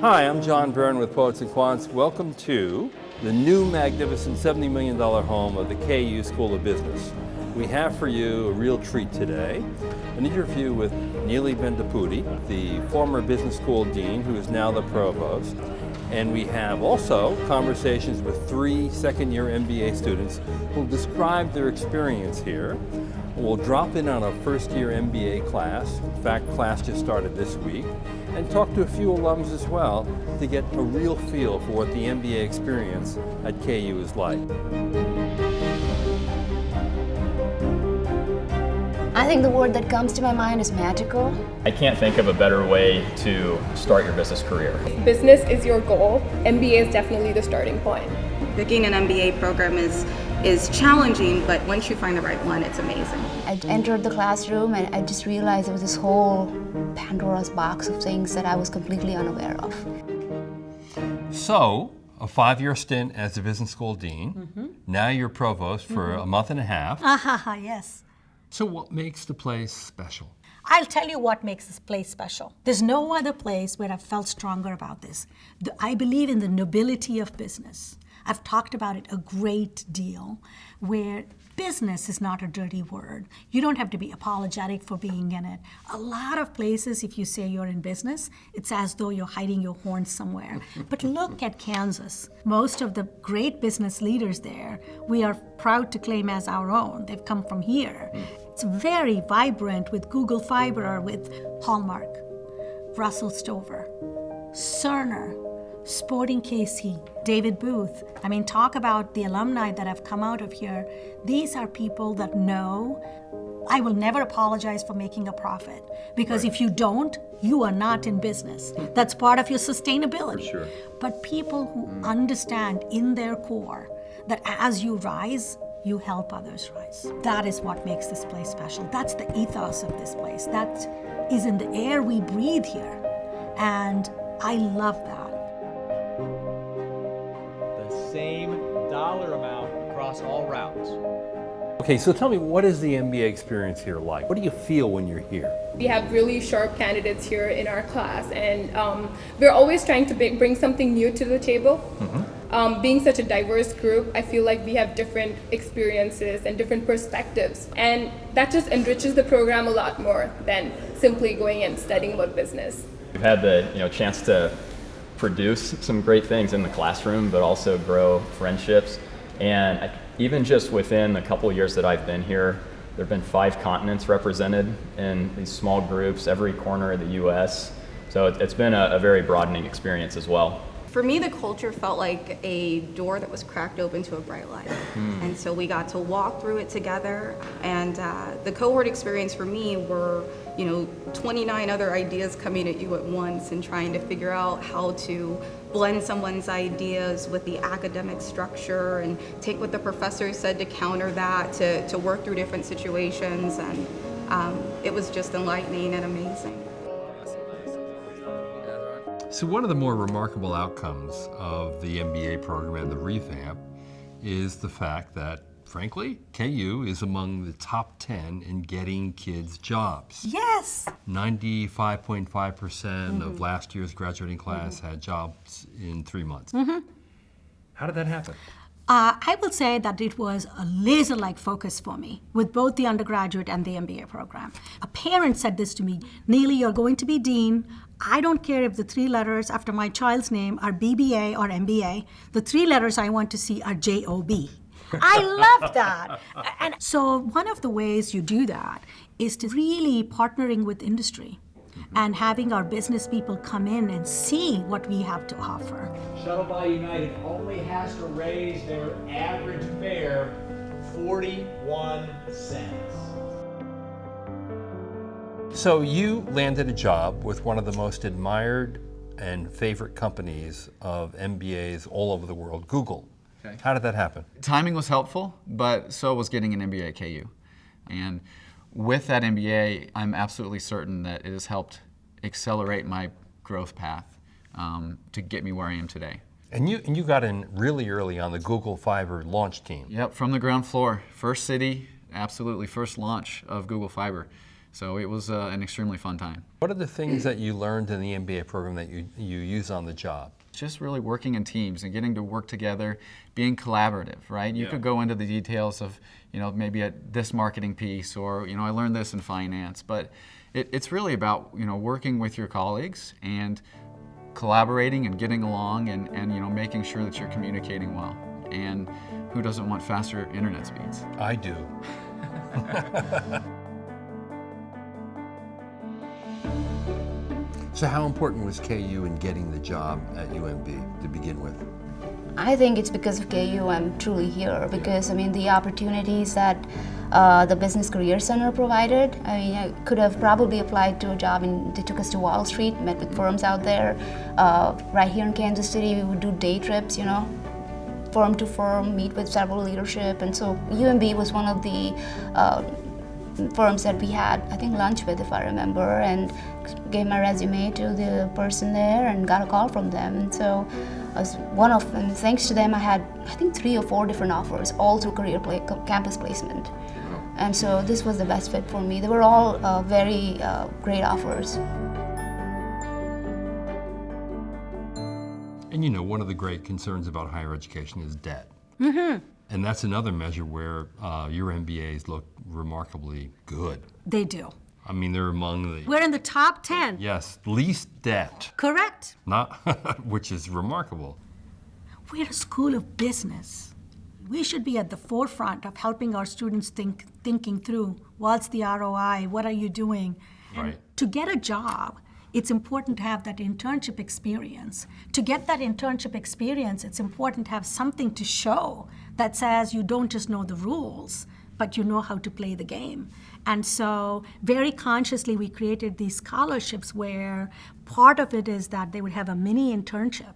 Hi, I'm John Byrne with Poets&Quants. Welcome to the new magnificent $70 million home of the KU School of Business. We have for you a real treat today, an interview with Neeli Bendapudi, the former business school dean who is now the provost. And we have also conversations with 3 second-year MBA students who will describe their experience here. We'll drop in on a first-year MBA class. In fact, class just started this week. And talk to a few alums as well to get a real feel for what the MBA experience at KU is like. I think the word that comes to my mind is magical. I can't think of a better way to start your business career. If business is your goal, MBA is definitely the starting point. Picking an MBA program is challenging, but once you find the right one, it's amazing. I entered the classroom and I just realized there was this whole Pandora's box of things that I was completely unaware of. So, a 5-year stint as a business school dean. Now you're provost for a month and a half. Yes. So what makes the place special? I'll tell you what makes this place special. There's no other place where I've felt stronger about this. I believe in the nobility of business. I've talked about it a great deal, where business is not a dirty word. You don't have to be apologetic for being in it. A lot of places, if you say you're in business, it's as though you're hiding your horns somewhere. But look at Kansas. Most of the great business leaders there, we are proud to claim as our own. They've come from here. It's very vibrant with Google Fiber, with Hallmark, Russell Stover, Cerner, Sporting KC, David Booth. I mean, talk about the alumni that have come out of here. These are people that know I will never apologize for making a profit, because if you don't, you are not in business. That's part of your sustainability. For sure. But people who understand in their core that as you rise, you help others rise. That is what makes this place special. That's the ethos of this place. That is in the air we breathe here. And I love that. Same dollar amount across all routes. Okay, so tell me, what is the MBA experience here like? What do you feel when you're here? We have really sharp candidates here in our class, and we're always trying to bring something new to the table. Being such a diverse group, I feel like we have different experiences and different perspectives, and that just enriches the program a lot more than simply going and studying about business. We've had the chance to produce some great things in the classroom, but also grow friendships. And even just within a couple of years that I've been here, there have been 5 continents represented in these small groups, every corner of the US. So it's been a very broadening experience as well. For me, the culture felt like a door that was cracked open to a bright light. And so we got to walk through it together. And the cohort experience for me were 29 other ideas coming at you at once and trying to figure out how to blend someone's ideas with the academic structure and take what the professor said to counter that, to work through different situations. And it was just enlightening and amazing. So one of the more remarkable outcomes of the MBA program and the revamp is the fact that, frankly, KU is among the top 10 in getting kids jobs. Yes. 95.5% of last year's graduating class had jobs in 3 months. How did that happen? I will say that it was a laser-like focus for me with both the undergraduate and the MBA program. A parent said this to me, "Neeli, you're going to be dean. I don't care if the 3 letters after my child's name are BBA or MBA. The 3 letters I want to see are JOB." I love that. And so one of the ways you do that is to really partnering with industry and having our business people come in and see what we have to offer. Shuttle by United only has to raise their average fare 41 cents. So you landed a job with one of the most admired and favorite companies of MBAs all over the world, Google. Okay. How did that happen? Timing was helpful, but so was getting an MBA at KU. And with that MBA, I'm absolutely certain that it has helped accelerate my growth path to get me where I am today. And you got in really early on the Google Fiber launch team. Yep, from the ground floor. First city, absolutely first launch of Google Fiber. So it was an extremely fun time. What are the things that you learned in the MBA program that you use on the job? Just really working in teams and getting to work together, being collaborative, right? You could go into the details of, maybe this marketing piece, or, I learned this in finance, but it's really about, working with your colleagues and collaborating and getting along and making sure that you're communicating well. And who doesn't want faster internet speeds? I do. So how important was KU in getting the job at UMB to begin with? I think it's because of KU I'm truly here, because the opportunities that the Business Career Center provided, I could have probably applied to a job and they took us to Wall Street, met with firms out there. Right here in Kansas City, we would do day trips, firm to firm, meet with several leadership, and so UMB was one of the firms that we had, I think, lunch with, if I remember, and gave my resume to the person there and got a call from them. And so I was one of them. Thanks to them, I had, I think, 3 or 4 different offers, all through campus placement. And so this was the best fit for me. They were all very great offers. And one of the great concerns about higher education is debt. Mm-hmm. And that's another measure where your MBAs look remarkably good. They do. They're among the... We're in the top 10. Yes, least debt. Correct. Not, which is remarkable. We're a school of business. We should be at the forefront of helping our students thinking through what's the ROI, what are you doing? Right. And to get a job, it's important to have that internship experience. To get that internship experience, it's important to have something to show that says you don't just know the rules, but you know how to play the game. And so very consciously we created these scholarships where part of it is that they would have a mini internship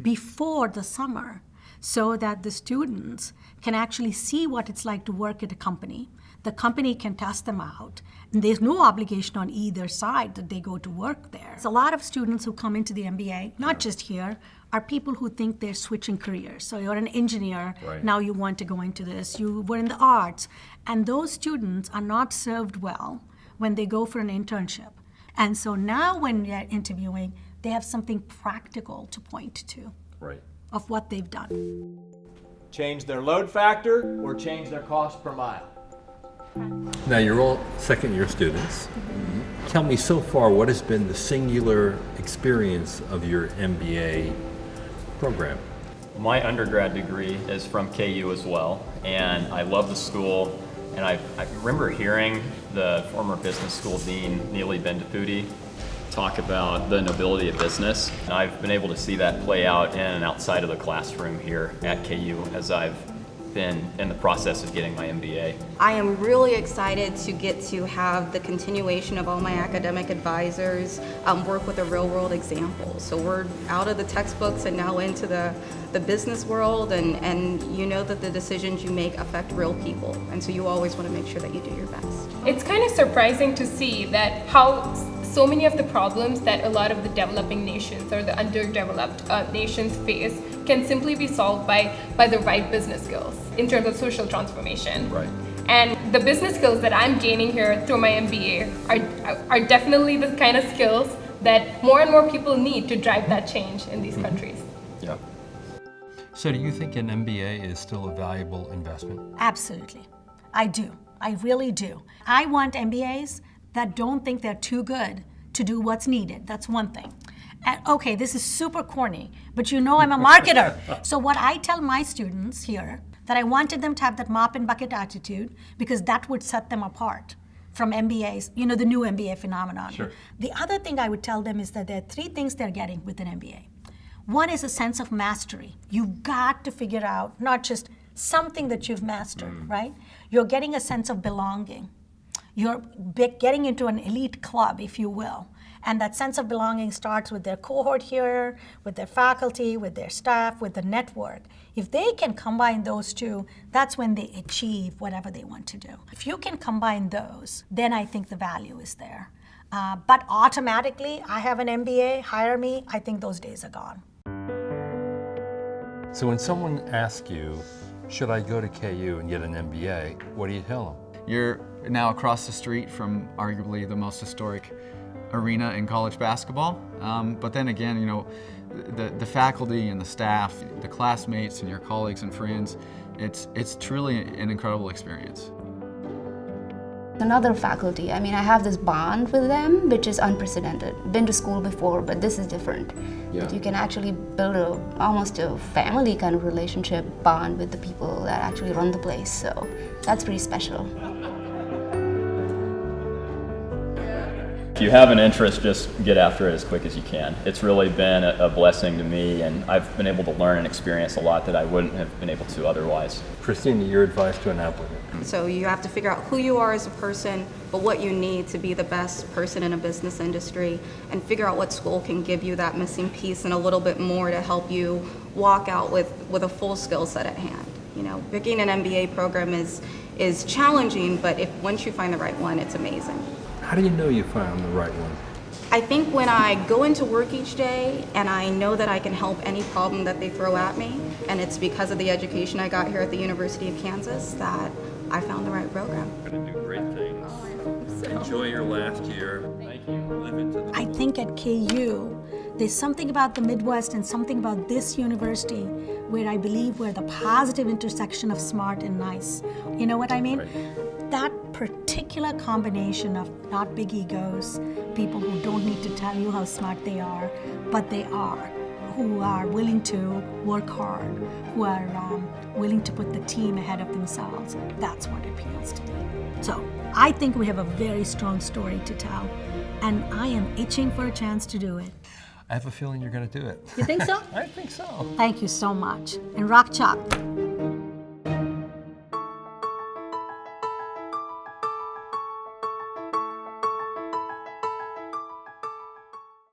before the summer so that the students can actually see what it's like to work at a company. The company can test them out. And there's no obligation on either side that they go to work there. There's a lot of students who come into the MBA, not just here, are people who think they're switching careers. So you're an engineer, right. Now you want to go into this. You were in the arts. And those students are not served well when they go for an internship. And so now when they're interviewing, they have something practical to point to Right. of what they've done. Change their load factor or change their cost per mile. Now, you're all second-year students. Mm-hmm. Tell me, so far, what has been the singular experience of your MBA program? My undergrad degree is from KU as well, and I love the school. And I remember hearing the former business school dean, Neeli Bendapudi, talk about the nobility of business. And I've been able to see that play out in and outside of the classroom here at KU as I've been in the process of getting my MBA. I am really excited to get to have the continuation of all my academic advisors work with a real world example. So we're out of the textbooks and now into the business world, and you know that the decisions you make affect real people. And so you always want to make sure that you do your best. It's kind of surprising to see that how so many of the problems that a lot of the developing nations or the underdeveloped nations face can simply be solved by the right business skills in terms of social transformation. Right. And the business skills that I'm gaining here through my MBA are definitely the kind of skills that more and more people need to drive that change in these countries. Yeah. So do you think an MBA is still a valuable investment? Absolutely. I do. I really do. I want MBAs that don't think they're too good to do what's needed. That's one thing. And okay, this is super corny, but I'm a marketer. So what I tell my students here, that I wanted them to have that mop and bucket attitude because that would set them apart from MBAs, the new MBA phenomenon. Sure. The other thing I would tell them is that there are 3 things they're getting with an MBA. One is a sense of mastery. You've got to figure out not just something that you've mastered, right? You're getting a sense of belonging. You're getting into an elite club, if you will. And that sense of belonging starts with their cohort here, with their faculty, with their staff, with the network. If they can combine those two, that's when they achieve whatever they want to do. If you can combine those, then I think the value is there. But automatically, I have an MBA, hire me, I think those days are gone. So when someone asks you, should I go to KU and get an MBA, what do you tell them? You're now across the street from arguably the most historic arena in college basketball. But then again, you know, the faculty and the staff, the classmates and your colleagues and friends, it's truly an incredible experience. Another faculty, I mean, I have this bond with them, which is unprecedented. Been to school before, but this is different. Yeah. That you can actually build almost a family kind of relationship bond with the people that actually run the place. So that's pretty special. If you have an interest, just get after it as quick as you can. It's really been a blessing to me, and I've been able to learn and experience a lot that I wouldn't have been able to otherwise. Christina, your advice to an applicant? So you have to figure out who you are as a person, but what you need to be the best person in a business industry, and figure out what school can give you that missing piece and a little bit more to help you walk out with a full skill set at hand. You know, picking an MBA program is challenging, but once you find the right one, it's amazing. How do you know you found the right one? I think when I go into work each day and I know that I can help any problem that they throw at me, and it's because of the education I got here at the University of Kansas, that I found the right program. Going to do great things. Enjoy your last year. Thank you. Live into the I think at KU, there's something about the Midwest and something about this university where I believe we're the positive intersection of smart and nice. You know what I mean? Right. That particular combination of not big egos, people who don't need to tell you how smart they are, but they are, who are willing to work hard, who are willing to put the team ahead of themselves. That's what appeals to me. So I think we have a very strong story to tell, and I am itching for a chance to do it. I have a feeling you're going to do it. You think so? I think so. Thank you so much. And rock chalk.